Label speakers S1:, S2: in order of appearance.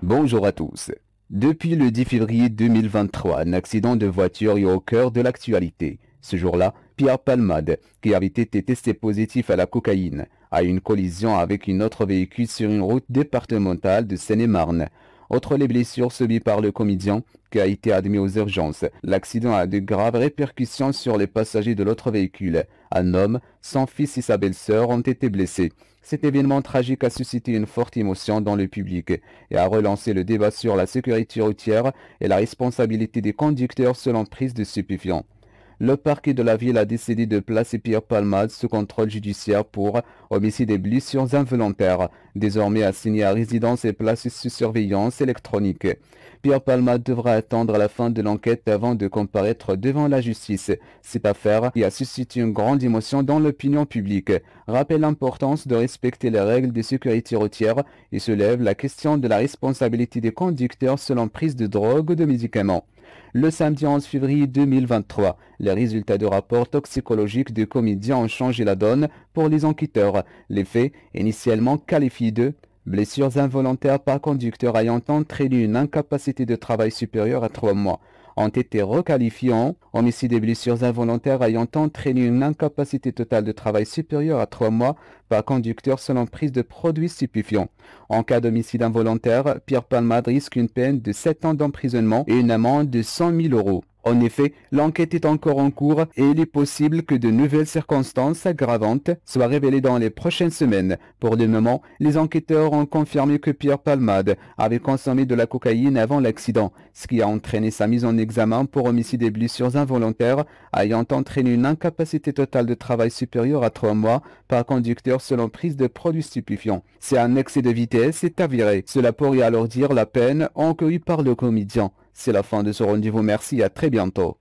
S1: Bonjour à tous. Depuis le 10 février 2023, un accident de voiture est au cœur de l'actualité. Ce jour-là, Pierre Palmade, qui avait été testé positif à la cocaïne, a eu une collision avec un autre véhicule sur une route départementale de Seine-et-Marne. Outre les blessures subies par le comédien, qui a été admis aux urgences, l'accident a de graves répercussions sur les passagers de l'autre véhicule. Un homme, son fils et sa belle-sœur ont été blessés. Cet événement tragique a suscité une forte émotion dans le public et a relancé le débat sur la sécurité routière et la responsabilité des conducteurs selon prise de stupéfiants. Le parquet de la ville a décidé de placer Pierre Palmade sous contrôle judiciaire pour homicide et blessures involontaires, désormais assigné à résidence et placé sous surveillance électronique. Pierre Palmade devra attendre la fin de l'enquête avant de comparaître devant la justice. Cette affaire qui a suscité une grande émotion dans l'opinion publique rappelle l'importance de respecter les règles de sécurité routière et soulève la question de la responsabilité des conducteurs selon prise de drogue ou de médicaments. Le samedi 11 février 2023, les résultats de rapports toxicologiques de comédiens ont changé la donne pour les enquêteurs. Les faits, initialement qualifiés de blessures involontaires par conducteur ayant entraîné une incapacité de travail supérieure à 3 mois, ont été requalifiés en homicide et blessures involontaires ayant entraîné une incapacité totale de travail supérieure à 3 mois par conducteur selon prise de produits stupéfiants. En cas d'homicide involontaire, Pierre Palmade risque une peine de 7 ans d'emprisonnement et une amende de 100 000 euros. En effet, l'enquête est encore en cours et il est possible que de nouvelles circonstances aggravantes soient révélées dans les prochaines semaines. Pour le moment, les enquêteurs ont confirmé que Pierre Palmade avait consommé de la cocaïne avant l'accident, ce qui a entraîné sa mise en examen pour homicide et blessures involontaires ayant entraîné une incapacité totale de travail supérieure à 3 mois par conducteur selon prise de produits stupéfiants. Si un excès de vitesse est avéré, cela pourrait alourdir la peine encourue par le comédien. C'est la fin de ce rendez-vous. Merci, à très bientôt.